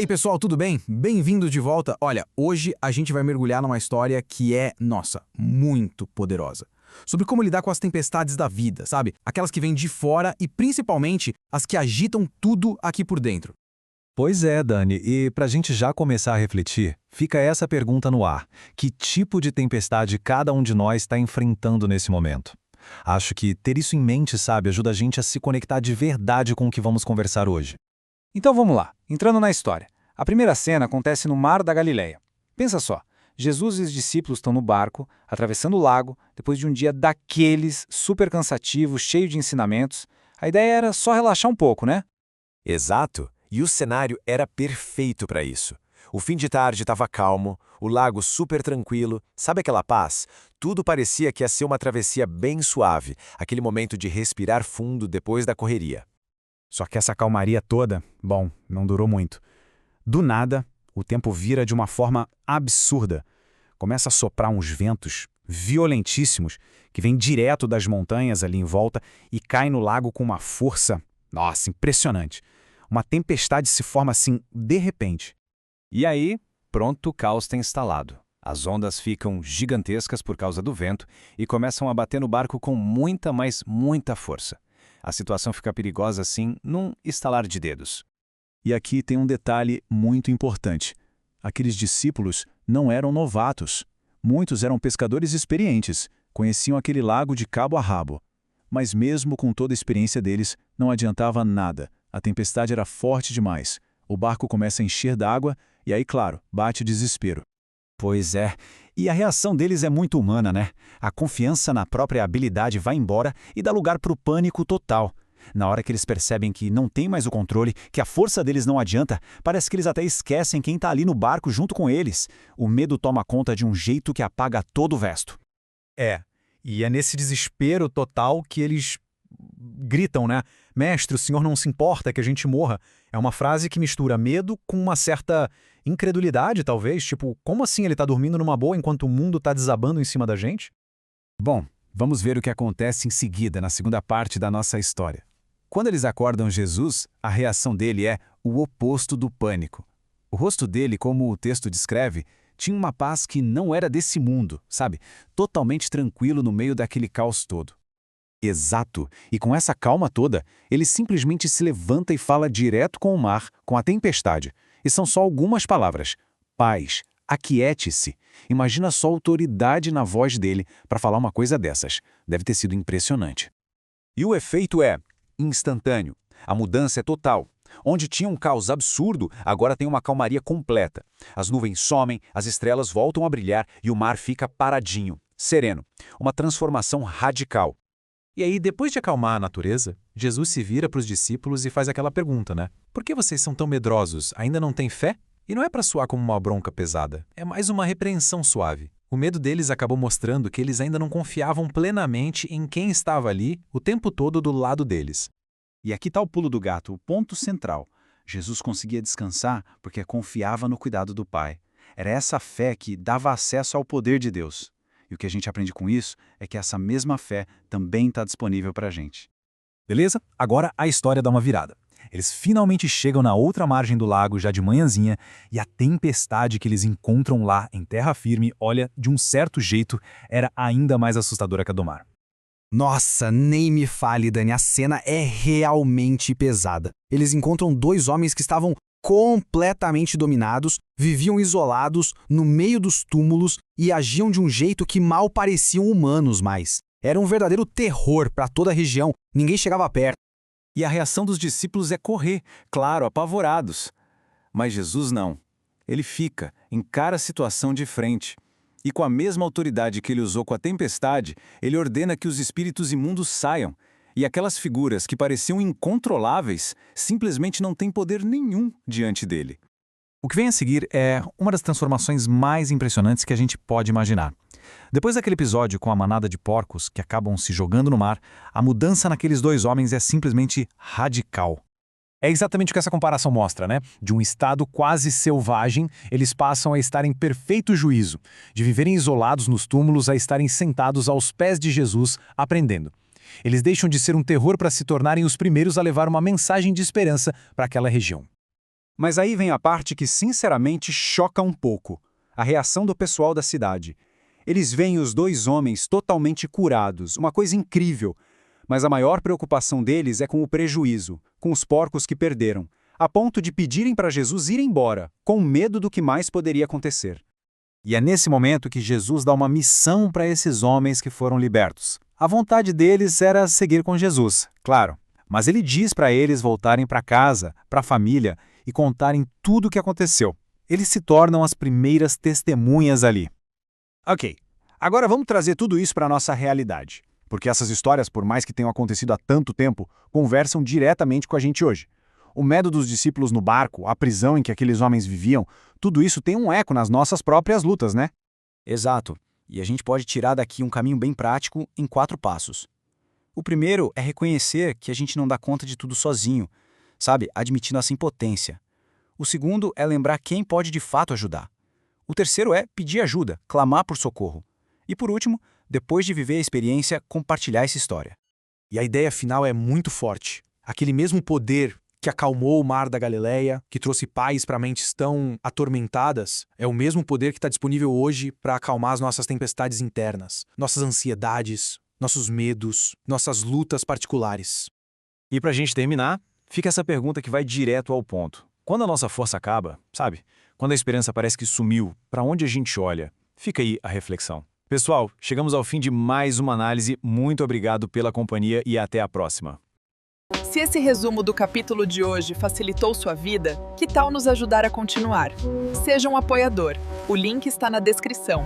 aí, pessoal, tudo bem? Bem-vindos de volta. Olha, hoje a gente vai mergulhar numa história que é, nossa, muito poderosa. Sobre como lidar com as tempestades da vida, sabe? Aquelas que vêm de fora e principalmente as que agitam tudo aqui por dentro. Pois é, Dani, e para a gente já começar a refletir, fica essa pergunta no ar. Que tipo de tempestade cada um de nós está enfrentando nesse momento? Acho que ter isso em mente, sabe, ajuda a gente a se conectar de verdade com o que vamos conversar hoje. Então vamos lá, entrando na história. A primeira cena acontece no Mar da Galileia. Pensa só, Jesus e os discípulos estão no barco, atravessando o lago, depois de um dia daqueles super cansativo, cheio de ensinamentos. A ideia era só relaxar um pouco, né? Exato, e o cenário era perfeito para isso. O fim de tarde estava calmo, o lago super tranquilo, sabe aquela paz? Tudo parecia que ia ser uma travessia bem suave, aquele momento de respirar fundo depois da correria. Só que essa calmaria toda, bom, não durou muito. Do nada, o tempo vira de uma forma absurda. Começa a soprar uns ventos violentíssimos que vêm direto das montanhas ali em volta e caem no lago com uma força, nossa, impressionante. Uma tempestade se forma assim, de repente. E aí, pronto, o caos está instalado. As ondas ficam gigantescas por causa do vento e começam a bater no barco com muita, mas muita força. A situação fica perigosa assim, num estalar de dedos. E aqui tem um detalhe muito importante. Aqueles discípulos não eram novatos. Muitos eram pescadores experientes, conheciam aquele lago de cabo a rabo. Mas mesmo com toda a experiência deles, não adiantava nada. A tempestade era forte demais. O barco começa a encher d'água e aí, claro, bate o desespero. Pois é, e a reação deles é muito humana, né? A confiança na própria habilidade vai embora e dá lugar para o pânico total. Na hora que eles percebem que não tem mais o controle, que a força deles não adianta, parece que eles até esquecem quem está ali no barco junto com eles. O medo toma conta de um jeito que apaga todo o resto. E é nesse desespero total que eles gritam, né? Mestre, o senhor não se importa que a gente morra. É uma frase que mistura medo com uma certa incredulidade, talvez. Tipo, como assim ele tá dormindo numa boa enquanto o mundo tá desabando em cima da gente? Bom, vamos ver o que acontece em seguida, na segunda parte da nossa história. Quando eles acordam Jesus, a reação dele é o oposto do pânico. O rosto dele, como o texto descreve, tinha uma paz que não era desse mundo, sabe? Totalmente tranquilo no meio daquele caos todo. Exato, e com essa calma toda, ele simplesmente se levanta e fala direto com o mar, com a tempestade. E são só algumas palavras. Paz, aquiete-se. Imagina só a autoridade na voz dele para falar uma coisa dessas. Deve ter sido impressionante. E o efeito é instantâneo. A mudança é total. Onde tinha um caos absurdo, agora tem uma calmaria completa. As nuvens somem, as estrelas voltam a brilhar e o mar fica paradinho, sereno. Uma transformação radical. E aí, depois de acalmar a natureza, Jesus se vira para os discípulos e faz aquela pergunta, né? Por que vocês são tão medrosos? Ainda não têm fé? E não é para soar como uma bronca pesada, é mais uma repreensão suave. O medo deles acabou mostrando que eles ainda não confiavam plenamente em quem estava ali o tempo todo do lado deles. E aqui está o pulo do gato, o ponto central. Jesus conseguia descansar porque confiava no cuidado do Pai. Era essa fé que dava acesso ao poder de Deus. E o que a gente aprende com isso é que essa mesma fé também está disponível para a gente. Beleza? Agora a história dá uma virada. Eles finalmente chegam na outra margem do lago já de manhãzinha e a tempestade que eles encontram lá em terra firme, olha, de um certo jeito, era ainda mais assustadora que a do mar. Nossa, nem me fale, Dani, a cena é realmente pesada. Eles encontram dois homens que estavam completamente dominados, viviam isolados, no meio dos túmulos e agiam de um jeito que mal pareciam humanos mais. Era um verdadeiro terror para toda a região, ninguém chegava perto. E a reação dos discípulos é correr, claro, apavorados. Mas Jesus não. Ele fica, encara a situação de frente. E com a mesma autoridade que ele usou com a tempestade, ele ordena que os espíritos imundos saiam. E aquelas figuras que pareciam incontroláveis simplesmente não têm poder nenhum diante dele. O que vem a seguir é uma das transformações mais impressionantes que a gente pode imaginar. Depois daquele episódio com a manada de porcos que acabam se jogando no mar, a mudança naqueles dois homens é simplesmente radical. É exatamente o que essa comparação mostra, né? De um estado quase selvagem, eles passam a estar em perfeito juízo, de viverem isolados nos túmulos a estarem sentados aos pés de Jesus, aprendendo. Eles deixam de ser um terror para se tornarem os primeiros a levar uma mensagem de esperança para aquela região. Mas aí vem a parte que sinceramente choca um pouco: a reação do pessoal da cidade. Eles veem os dois homens totalmente curados, uma coisa incrível. Mas a maior preocupação deles é com o prejuízo, com os porcos que perderam, a ponto de pedirem para Jesus ir embora, com medo do que mais poderia acontecer. E é nesse momento que Jesus dá uma missão para esses homens que foram libertos. A vontade deles era seguir com Jesus, claro, mas ele diz para eles voltarem para casa, para a família e contarem tudo o que aconteceu. Eles se tornam as primeiras testemunhas ali. Ok, agora vamos trazer tudo isso para a nossa realidade, porque essas histórias, por mais que tenham acontecido há tanto tempo, conversam diretamente com a gente hoje. O medo dos discípulos no barco, a prisão em que aqueles homens viviam, tudo isso tem um eco nas nossas próprias lutas, né? Exato. E a gente pode tirar daqui um caminho bem prático em 4 passos. O primeiro é reconhecer que a gente não dá conta de tudo sozinho, sabe? Admitindo essa impotência. O segundo é lembrar quem pode de fato ajudar. O terceiro é pedir ajuda, clamar por socorro. E por último, depois de viver a experiência, compartilhar essa história. E a ideia final é muito forte. Aquele mesmo poder que acalmou o mar da Galileia, que trouxe paz para mentes tão atormentadas, é o mesmo poder que está disponível hoje para acalmar as nossas tempestades internas, nossas ansiedades, nossos medos, nossas lutas particulares. E para a gente terminar, fica essa pergunta que vai direto ao ponto. Quando a nossa força acaba, sabe? Quando a esperança parece que sumiu, para onde a gente olha? Fica aí a reflexão. Pessoal, chegamos ao fim de mais uma análise. Muito obrigado pela companhia e até a próxima. Se esse resumo do capítulo de hoje facilitou sua vida, que tal nos ajudar a continuar? Seja um apoiador. O link está na descrição.